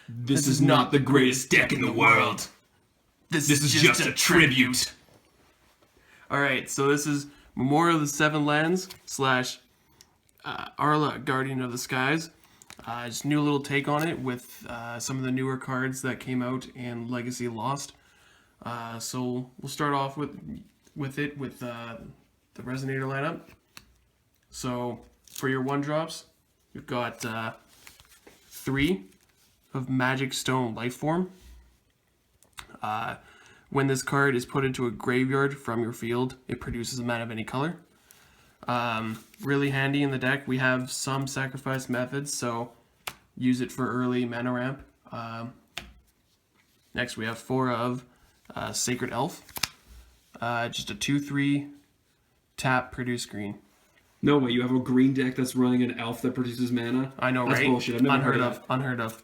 This is not the greatest deck in the world. This is just a tribute. Alright, so this is Memoria of the Seven Lands / Arla, Guardian of the Skies. Just new little take on it with some of the newer cards that came out in Legacy Lost. So we'll start off with the Resonator lineup. So for your 1-drops, we've got 3 of Magic Stone Lifeform. When this card is put into a graveyard from your field, it produces a mana of any color. Really handy in the deck. We have some sacrifice methods, so use it for early mana ramp. Next we have 4 of Sacred Elf. Just a 2/3 tap, produce green. No way, you have a green deck that's running an elf that produces mana? I know, that's right? Bullshit. I've never heard of that. Unheard of.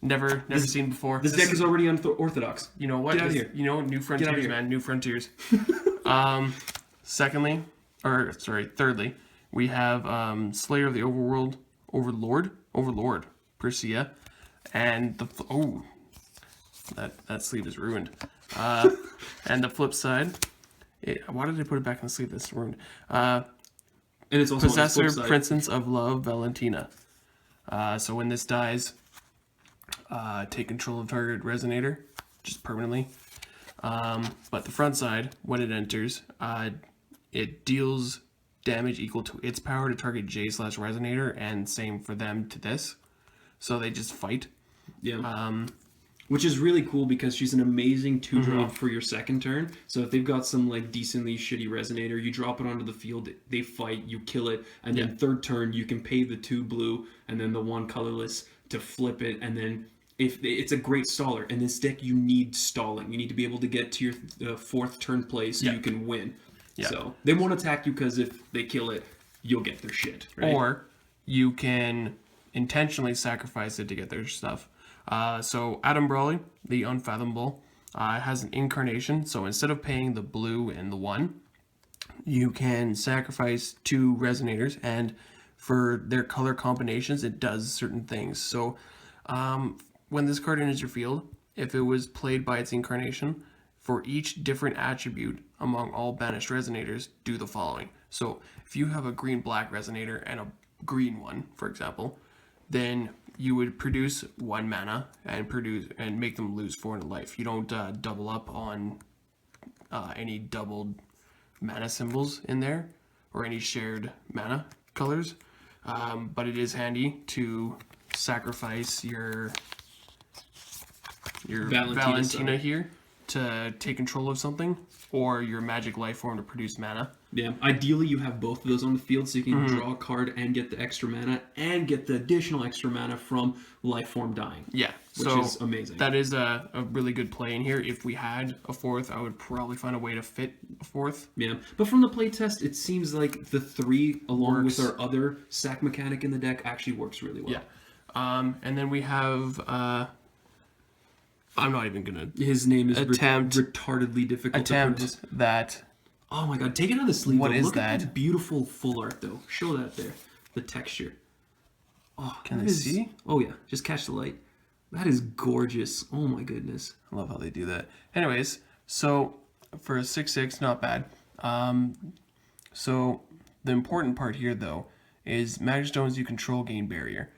Never seen before. This deck is already unorthodox. You know what? Get out of here. You know, new frontiers, man. New frontiers. Thirdly, we have Slayer of the Overworld, Overlord, Pricia, and that sleeve is ruined. And the flip side, why did I put it back in the sleeve? That's ruined. And it's also Possessor, Princess of Love, Valentina. So when this dies, take control of target Resonator, just permanently. But the front side, when it enters, it deals damage equal to its power to target J/Resonator, and same for them to this. So they just fight. Yeah. Which is really cool because she's an amazing 2-drop for your second turn. So if they've got some like decently shitty Resonator, you drop it onto the field, they fight, you kill it, and then third turn you can pay the 2 blue and then the 1 colorless to flip it, and then if it's a great staller. In this deck, you need stalling. You need to be able to get to your 4th turn play so you can win. Yeah. So they won't attack you because if they kill it, you'll get their shit. Right? Or you can intentionally sacrifice it to get their stuff. So Adombrali, the Unfathomable, has an incarnation. So instead of paying the blue and the 1, you can sacrifice 2 Resonators, and for their color combinations, it does certain things. So when this card enters your field, if it was played by its incarnation, for each different attribute among all banished Resonators, do the following. So if you have a green-black Resonator and a green one, for example, then you would produce 1 mana and make them lose 4 in life. You don't double up on any doubled mana symbols in there or any shared mana colors. But it is handy to sacrifice your Valentina here to take control of something, or your magic life form to produce mana. Yeah, ideally you have both of those on the field so you can draw a card and get the extra mana and get the additional extra mana from life form dying. Yeah, which is amazing. That is a really good play in here. If we had a 4th, I would probably find a way to fit a 4th. Yeah, but from the playtest, it seems like the 3 along with our other sack mechanic in the deck actually works really well. Yeah, and then we have I'm not even gonna. His name is retardedly difficult to pronounce. That. Oh my god! Take it out of the sleeve. What is Look that? At that beautiful full art, though. Show that there. The texture. Oh, can I see? Oh yeah, just catch the light. That is gorgeous. Oh my goodness. I love how they do that. Anyways, so for a 6/6, not bad. So the important part here, though, is magic stones you control gain barrier.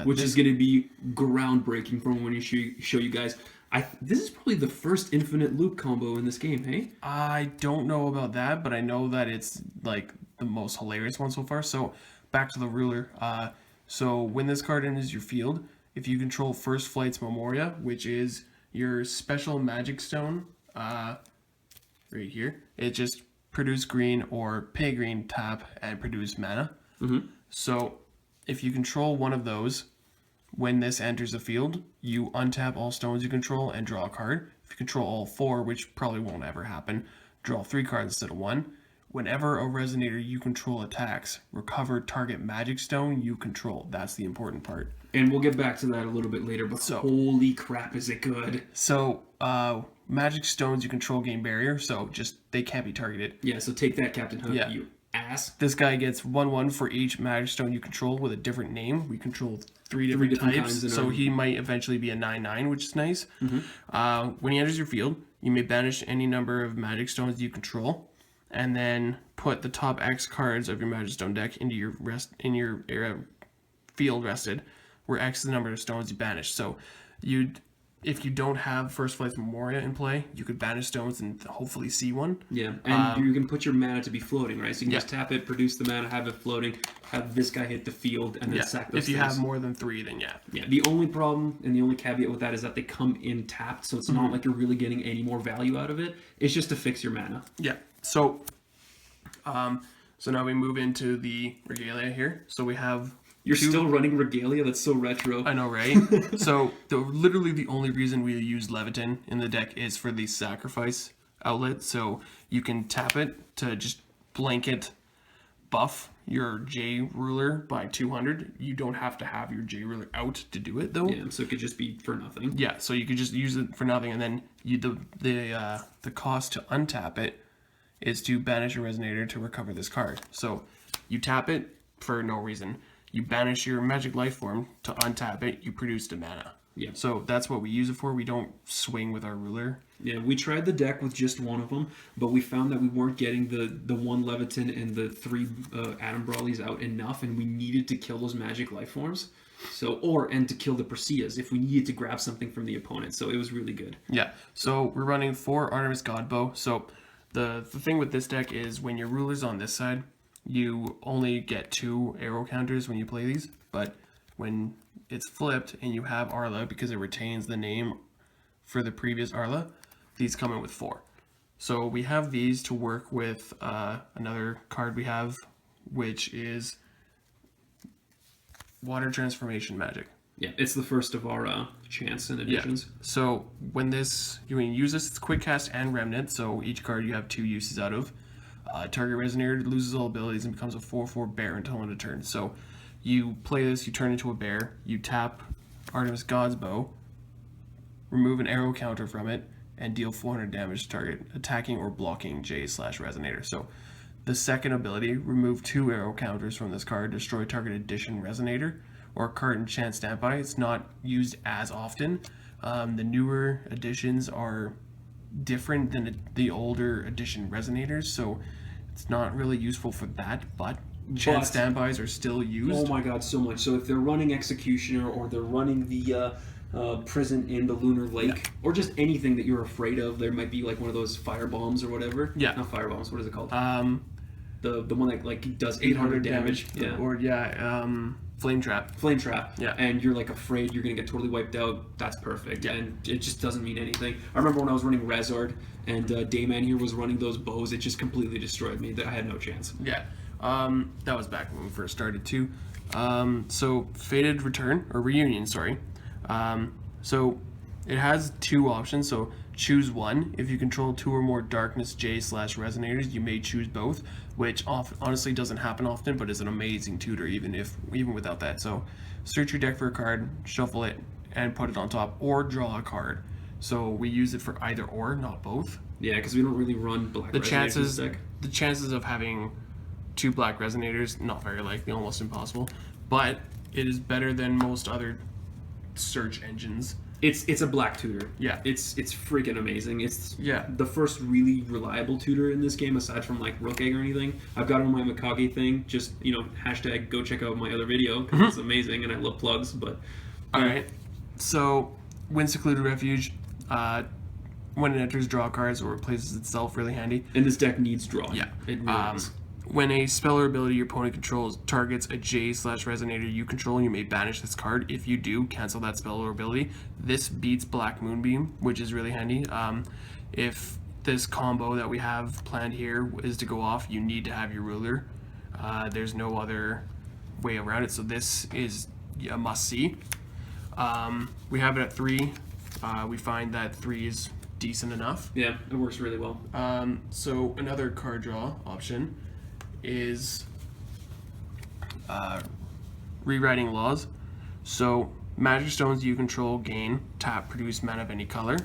Which is going to be groundbreaking from when you show you guys. This is probably the first infinite loop combo in this game, hey? I don't know about that, but I know that it's like the most hilarious one so far. So back to the ruler. So when this card enters your field, if you control First Flight's Memoria, which is your special magic stone, right here, it just produce green or pay green, tap, and produce mana. So if you control one of those, when this enters the field, you untap all stones you control and draw a card. If you control all 4, which probably won't ever happen, draw 3 cards instead of 1. Whenever a Resonator you control attacks, recover target magic stone you control. That's the important part. And we'll get back to that a little bit later, but holy crap, is it good. So, magic stones you control gain barrier, so just they can't be targeted. Yeah, so take that, Captain Hook, you ass. This guy gets 1/1 for each magic stone you control with a different name. We control three different different types, kinds in so our- he might eventually be a 9/9, which is nice. When he enters your field, you may banish any number of magic stones you control, and then put the top X cards of your magic stone deck into your field rested, where X is the number of stones you banish. So if you don't have First Flight's Memoria in play, you could banish stones and hopefully see one. Yeah, and you can put your mana to be floating, right? So you can just tap it, produce the mana, have it floating, have this guy hit the field, and then sack those If you things. have more than 3, then yeah. Yeah, the only problem and the only caveat with that is that they come in tapped, so it's not like you're really getting any more value out of it. It's just to fix your mana. Yeah. So now we move into the regalia here. So we have You're still running Regalia? That's so retro. I know, right? So literally the only reason we use Levitin in the deck is for the sacrifice outlet. So you can tap it to just blanket buff your J ruler by 200. You don't have to have your J ruler out to do it though. Yeah, so it could just be for nothing. Yeah, so you could just use it for nothing, and then the cost to untap it is to banish a resonator to recover this card. So you tap it for no reason. You banish your magic life form to untap it. You produce the mana. Yeah. So that's what we use it for. We don't swing with our ruler. Yeah, we tried the deck with just one of them, but we found that we weren't getting the one Levitin and the 3 Adombralis out enough, and we needed to kill those magic life forms. And to kill the Pricias if we needed to grab something from the opponent. So it was really good. Yeah. So we're running 4 Artemis Godbow. So the thing with this deck is when your ruler's on this side, you only get 2 arrow counters when you play these, but when it's flipped and you have Arla, because it retains the name for the previous Arla, these come in with 4. So we have these to work with another card we have, which is Water Transformation Magic. Yeah, it's the first of our chance and additions. Yeah. So when you use this, it's quick cast and remnant, so each card you have 2 uses out of. Target Resonator loses all abilities and becomes a 4/4 bear until end of turn. So you play this, you turn into a bear, you tap Artemis God's Bow, remove an arrow counter from it, and deal 400 damage to target attacking or blocking J/Resonator. So the second ability, remove 2 arrow counters from this card, destroy target addition Resonator, or card enchant standby. It's not used as often. The newer additions are different than the older edition Resonators, so it's not really useful for that, but chance standbys are still used. Oh my god, so much. So if they're running Executioner or they're running the Prison in the Lunar Lake, or just anything that you're afraid of, there might be like one of those fire bombs or whatever. Yeah. Not fire bombs, what is it called? The one that like does 800 damage. Yeah. Or Flame Trap. Flame Trap. Yeah. And you're like afraid you're gonna get totally wiped out. That's perfect. Yeah. And it just doesn't mean anything. I remember when I was running Resord and Dayman here was running those bows, it just completely destroyed me. I had no chance. Yeah. That was back when we first started too. So Fated Return, or Reunion, sorry. So it has 2 options, so choose one. If you control 2 or more Darkness J/Resonators, you may choose both, which honestly doesn't happen often, but is an amazing tutor even without that. So search your deck for a card, shuffle it, and put it on top, or draw a card. So we use it for either or, not both. Yeah, because we don't really run black Resonators in this deck. The chances of having 2 black Resonators, not very likely, almost impossible, but it is better than most other search engines. It's a black tutor. Yeah. It's freaking amazing. It's Yeah. the first really reliable tutor in this game aside from like Rook Egg or anything. I've got it on my Mikage thing. Just, hashtag go check out my other video because it's amazing and I love plugs. But Alright. So Wind Secluded Refuge, when it enters draw cards or replaces itself, really handy. And this deck needs draw. Yeah. It really is. When a spell or ability your opponent controls targets a J/Resonator you control, you may banish this card. If you do, cancel that spell or ability. This beats Black Moonbeam, which is really handy. If this combo that we have planned here is to go off, you need to have your ruler. There's no other way around it, so this is a must-see. We have it at 3. We find that 3 is decent enough. Yeah, it works really well. So another card draw option is rewriting laws. So magic stones you control gain tap, produce mana of any color.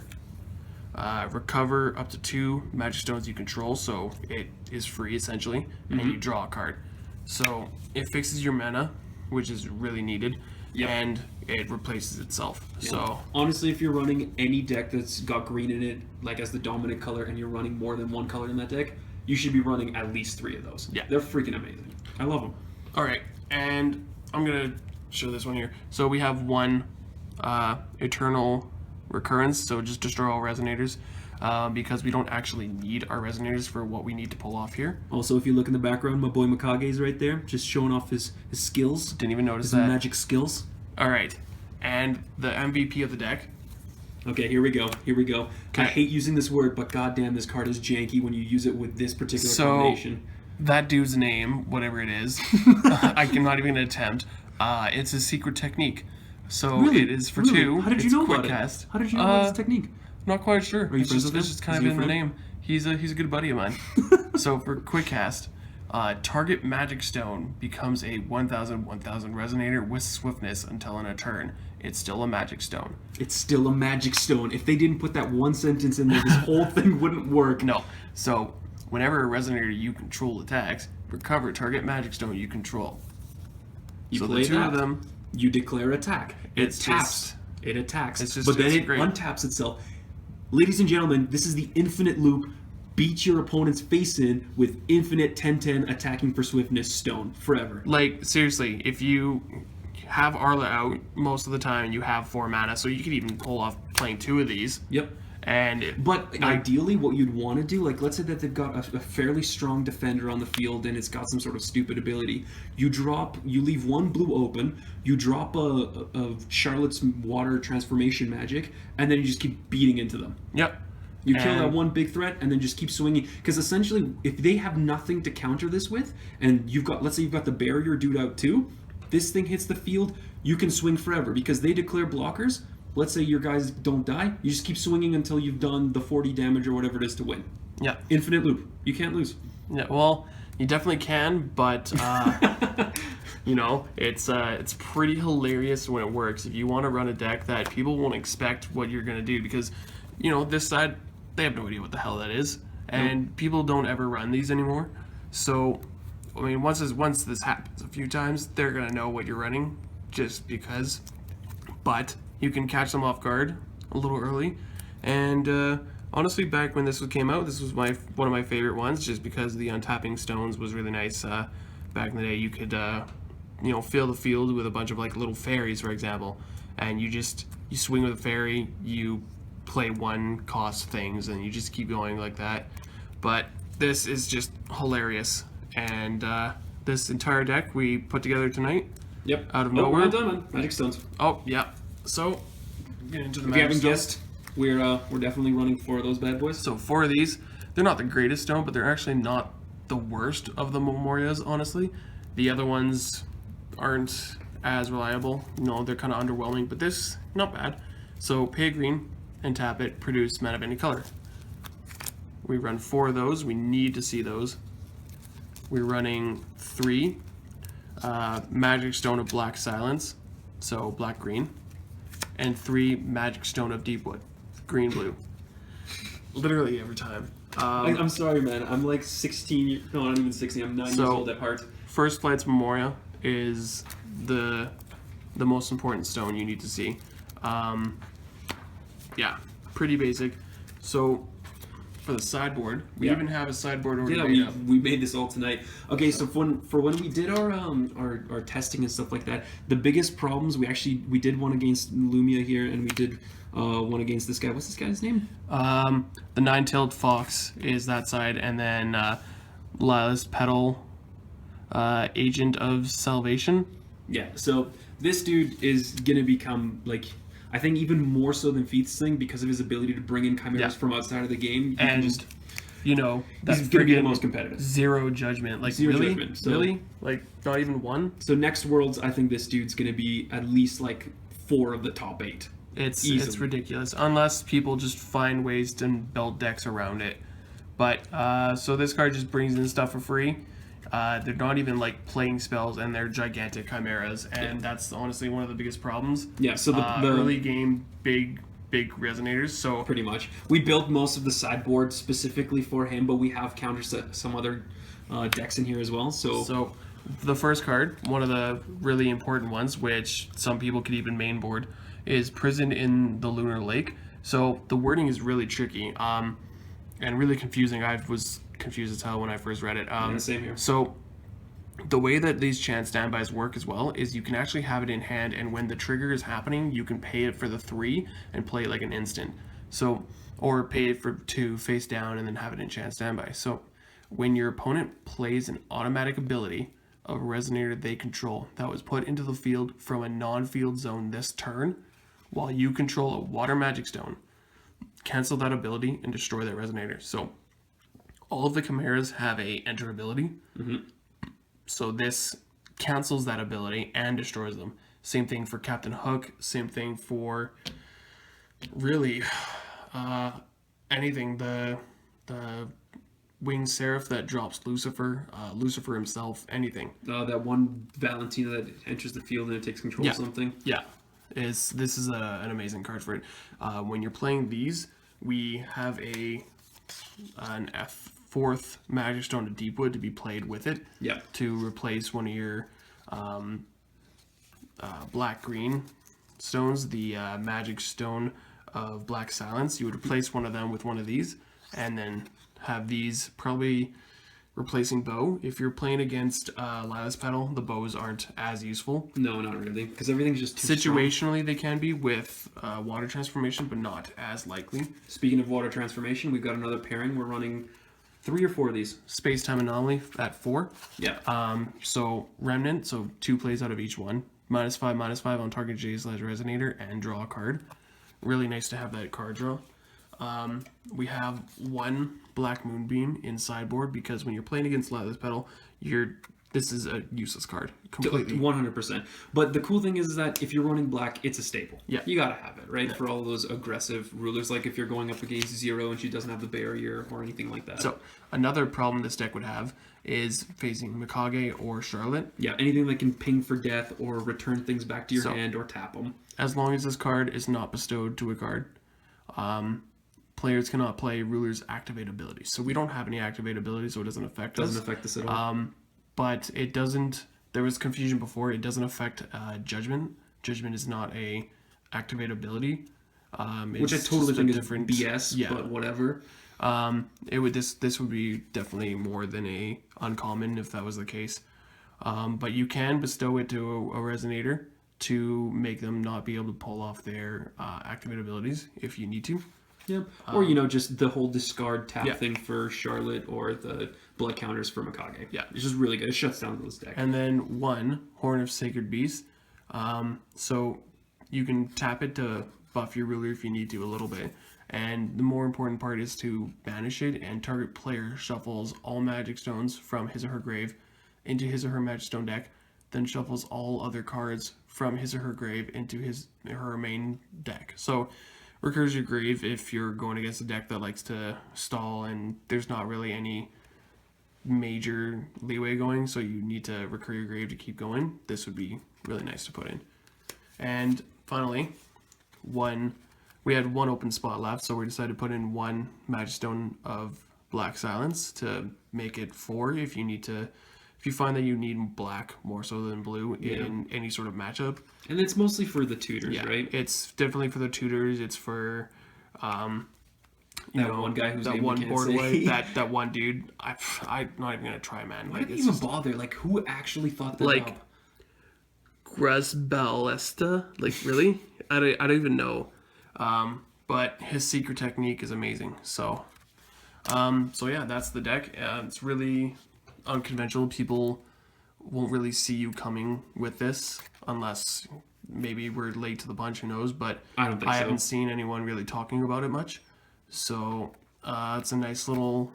Recover up to 2 magic stones you control, so it is free essentially, and you draw a card. So it fixes your mana, which is really needed. and it replaces itself. Yeah. So honestly, if you're running any deck that's got green in it, like as the dominant color, and you're running more than one color in that deck, you should be running at least 3 of those. Yeah. They're freaking amazing. I love them. all right, and I'm gonna show this one here. So we have one eternal recurrence, so just destroy all resonators. Because we don't actually need our resonators for what we need to pull off here. Also, if you look in the background, my boy Mikage's right there, just showing off his skills. Didn't even notice His that. magic skills. All right, and the MVP of the deck. Okay, here we go. Here we go. I Okay. hate using this word, but goddamn, this card is janky when you use it with this particular combination. That dude's name, whatever it is, I cannot even attempt. It's a secret technique. So Really? it is for Really? 2. How did you It's know quick about it? cast. How did you know about this technique? Not quite sure. you It's friends just, with it's him? just kind Is of he a in the friend? name. He's a good buddy of mine. So for quick cast, target magic stone becomes a 1000 resonator with swiftness until in a turn. It's still a magic stone. It's still a magic stone. If they didn't put that one sentence in there, this whole thing wouldn't work. No. So whenever a resonator you control attacks, recover target magic stone you control. You So play the 2 that, of them. you declare attack. It It's taps. just- It attacks. it's just- but then it's it great. untaps itself. Ladies and gentlemen, this is the infinite loop. Beat your opponent's face in with infinite 10/10 attacking for swiftness stone forever. Like, seriously, if you have Arla out most of the time and you have 4 mana, so you could even pull off playing 2 of these. Yep. And But ideally, what you'd want to do, like let's say that they've got a fairly strong defender on the field and it's got some sort of stupid ability. You leave one blue open, you drop a Charlotte's Water transformation magic, and then you just keep beating into them. Yep. You kill that And- one big threat and then just keep swinging. Because essentially, if they have nothing to counter this with, and let's say you've got the barrier dude out too, this thing hits the field, you can swing forever because they declare blockers. Let's say your guys don't die, you just keep swinging until you've done the 40 damage or whatever it is to win. Yeah. Infinite loop. You can't lose. Yeah. Well, you definitely can, but you know, it's pretty hilarious when it works. If you want to run a deck that people won't expect what you're gonna do, because you know this side they have no idea what the hell that is, and people don't ever run these anymore. So, I mean, once this happens a few times, they're gonna know what you're running, just because. But you can catch them off guard a little early, and honestly, back when this came out, this was one of my favorite ones, just because the untapping stones was really nice. Back in the day, you could fill the field with a bunch of like little fairies, for example, and you swing with a fairy, you play 1 cost things, and you just keep going like that. But this is just hilarious, and this entire deck we put together tonight. Yep. Out of Oh, nowhere. well done, man. Magic stones. Oh yeah. So get into the If you haven't magic stones. guessed, we're definitely running 4 of those bad boys. So 4 of these, they're not the greatest stone, but they're actually not the worst of the Memorias, honestly. The other ones aren't as reliable. You know, they're kind of underwhelming, but this, not bad. So pay green and tap it, produce mana of any color. We run 4 of those. We need to see those. We're running 3 Magic Stone of Black Silence, so black-green, and 3 Magic Stone of Deepwood, green-blue. Literally every time. I'm sorry, man. I'm like 16. No, I'm not even 16. I'm 9 years old at heart. First Flight's Memoria is the most important stone you need to see. Yeah, pretty basic. So for the sideboard, we even have a sideboard already made up. we made this all tonight. Okay, so for when we did our testing and stuff like that, the biggest problems we did one against Lumia here, and we did one against this guy. What's this guy's name? The Nine-Tailed Fox is that side, and then Lila's Petal, Agent of Salvation. Yeah, so this dude is gonna become like, I think even more so than Feeth's thing because of his ability to bring in chimeras from outside of the game. And you know, that's he's gonna be the friggin' most competitive. Zero judgment. Like Zero really? judgment, so- Really? Like not even 1? So next Worlds, I think this dude's gonna be at least like 4 of the top 8. It's Easily. ridiculous unless people just find ways to build decks around it. But so this card just brings in stuff for free. They're not even like playing spells, and they're gigantic chimeras, and that's honestly one of the biggest problems. Yeah, so the early game big resonators. So pretty much. We built most of the sideboard specifically for him, but we have countered some other decks in here as well. So So the first card, one of the really important ones, which some people could even mainboard, is Prison in the Lunar Lake. So the wording is really tricky and really confusing. I was confused as hell when I first read it. Same here. So the way that these chance standbys work as well is you can actually have it in hand, and when the trigger is happening, you can pay it for the 3 and play it like an instant. So, or pay it for 2 face down and then have it in chance standby. So when your opponent plays an automatic ability of a resonator they control that was put into the field from a non-field zone this turn, while you control a water magic stone, cancel that ability and destroy that resonator. So all of the chimeras have a enter ability. So this cancels that ability and destroys them. Same thing for Captain Hook. Same thing for really anything. The Winged Seraph that drops Lucifer, Lucifer himself, anything. That one Valentina that enters the field and it takes control of something. Yeah, this is an amazing card for it. When you're playing these, we have an fourth Magic Stone to Deepwood to be played with it. Yeah. To replace one of your black-green stones, the Magic Stone of Black Silence. You would replace one of them with one of these, and then have these probably replacing bow. If you're playing against Lilas Petal, the bows aren't as useful. No, not really, because everything's just too Situationally, strong. they can be with water transformation, but not as likely. Speaking of water transformation, we've got another pairing. We're running 3 or 4 of these. Space-time anomaly at 4. Yeah. So Remnant, so 2 plays out of each one. -5/-5 on target J/Resonator and draw a card. Really nice to have that card draw. We have 1 Black Moonbeam in sideboard because when you're playing against Lilas Petal, this is a useless card completely. 100%. But the cool thing is that if you're running black, it's a staple. Yeah. You gotta have it, right? Yeah. For all those aggressive rulers, like if you're going up against Zero and she doesn't have the barrier or anything like that. So another problem this deck would have is facing Mikage or Charlotte. Yeah, anything that can ping for death or return things back to your hand or tap them. As long as this card is not bestowed to a card, players cannot play Ruler's activate abilities. So we don't have any activate abilities, so it doesn't affect us. Doesn't affect us at all. But it doesn't. There was confusion before. It doesn't affect Judgment. Judgment is not a activate ability. Which I totally think is BS. Yeah. But whatever. This would be definitely more than a uncommon if that was the case. But you can bestow it to a resonator to make them not be able to pull off their activate abilities if you need to. Yep. Or, just the whole discard tap thing for Charlotte or the blood counters for Mikage. Yeah. It's just really good. It shuts down those decks. And then 1 Horn of Sacred Beast. So you can tap it to buff your ruler if you need to a little bit. And the more important part is to banish it, and target player shuffles all magic stones from his or her grave into his or her magic stone deck, then shuffles all other cards from his or her grave into his or her main deck. So recurs your grave if you're going against a deck that likes to stall and there's not really any major leeway going, so you need to recur your grave to keep going. This would be really nice to put in. And finally, we had 1 open spot left, so we decided to put in 1 Magic Stone of Black Silence to make it 4 if you find that you need black more so than blue in any sort of matchup. And it's mostly for the tutors, right? It's definitely for the tutors. It's for one guy who's that one board away, that one dude. I'm not even gonna try, man. Why did you even bother? Like, who actually thought that up? Grusbalesta? Like, really? I don't even know. But his secret technique is amazing. So yeah, that's the deck. It's really unconventional. People won't really see you coming with this unless maybe we're late to the punch. Who knows? But I don't think I haven't seen anyone really talking about it much. So it's a nice little,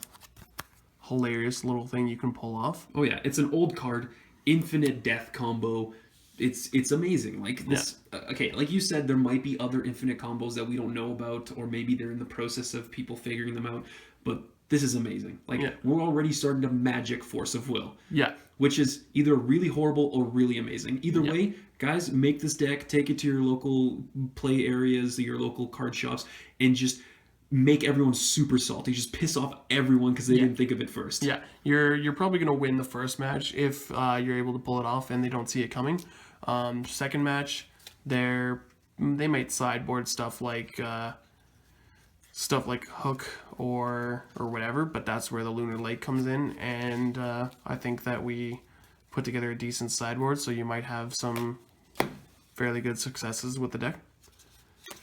hilarious little thing you can pull off. Oh yeah, it's an old card, infinite death combo. It's amazing. Like this. Okay, like you said, there might be other infinite combos that we don't know about, or maybe they're in the process of people figuring them out. But this is amazing. Like we're already starting to magic Force of Will. Yeah. Which is either really horrible or really amazing. Either way, guys, make this deck, take it to your local play areas, your local card shops, and just make everyone super salty. Just piss off everyone because they didn't think of it first. Yeah, you're probably gonna win the first match if you're able to pull it off and they don't see it coming. Second match, they might sideboard stuff like Hook or whatever, but that's where the Lunar Lake comes in, and I think that we put together a decent sideboard, so you might have some fairly good successes with the deck.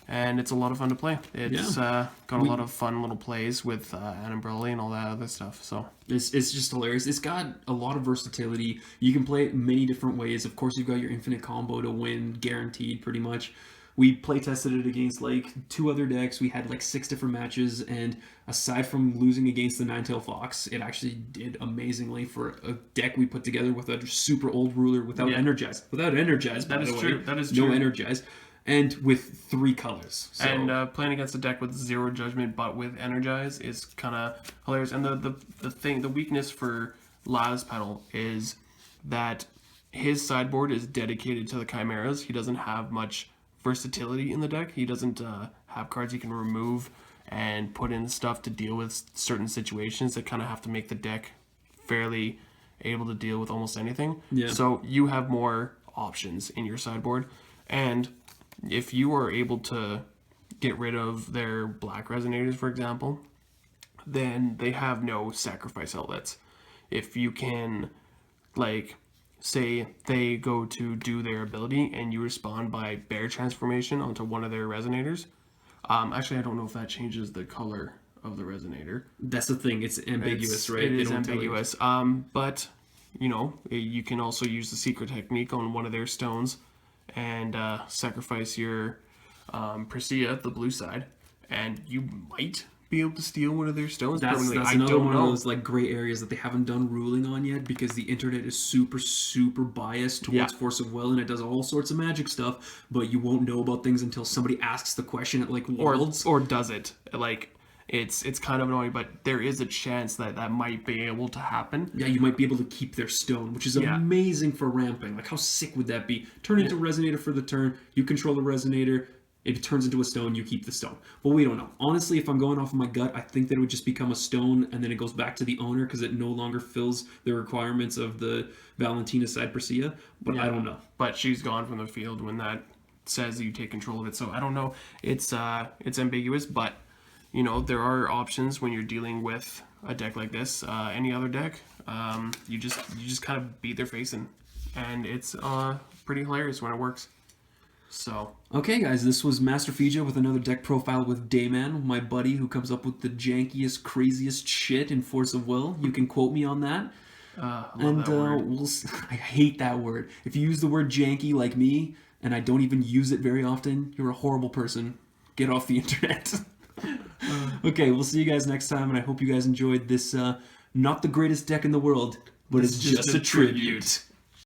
And it's a lot of fun to play. It's got a lot of fun little plays with Adombrali and all that other stuff. So it's just hilarious. It's got a lot of versatility. You can play it many different ways. Of course, you've got your infinite combo to win, guaranteed, pretty much. We play tested it against like 2 other decks. We had like 6 different matches, and aside from losing against the Ninetail Fox, it actually did amazingly for a deck we put together with a super old ruler without Energize. Without Energize, by the way. True. That is true. No Energize. And with 3 colors. So. And playing against a deck with 0 Judgment but with Energize is kind of hilarious. And the weakness for Laz Pedal is that his sideboard is dedicated to the Chimeras. He doesn't have much versatility in the deck. He doesn't have cards he can remove and put in stuff to deal with certain situations that kind of have to make the deck fairly able to deal with almost anything. Yeah. So you have more options in your sideboard, and if you are able to get rid of their black resonators, for example, then they have no sacrifice outlets. If you can, like, say they go to do their ability and you respond by bear transformation onto one of their resonators. Actually, I don't know if that changes the color of the resonator. That's the thing. It's ambiguous, right? It is ambiguous. But, you can also use the secret technique on one of their stones and sacrifice your Pricia, the blue side, and you might be able to steal one of their stones. That's another one of those like gray areas that they haven't done ruling on yet, because the internet is super biased towards Force of Will, and it does all sorts of magic stuff, but you won't know about things until somebody asks the question at like Worlds. Or does it. Like, it's kind of annoying, but there is a chance that might be able to happen. Yeah, you might be able to keep their stone, which is amazing for ramping. Like, how sick would that be? Turn into a resonator for the turn, you control the resonator, it turns into a stone, you keep the stone. But we don't know. Honestly, if I'm going off of my gut, I think that it would just become a stone, and then it goes back to the owner because it no longer fills the requirements of the Valentina side Pricia. But I don't know. But she's gone from the field when that says you take control of it. So I don't know. It's ambiguous, but there are options when you're dealing with a deck like this. Any other deck, you just kind of beat their face in, and it's pretty hilarious when it works. So okay, guys, this was Master Fija with another deck profile with Dayman, my buddy who comes up with the jankiest, craziest shit in Force of Will. You can quote me on that. I hate that word. If you use the word janky like me, and I don't even use it very often, you're a horrible person. Get off the internet. Okay, we'll see you guys next time, and I hope you guys enjoyed this. Not the greatest deck in the world, but it's just a tribute.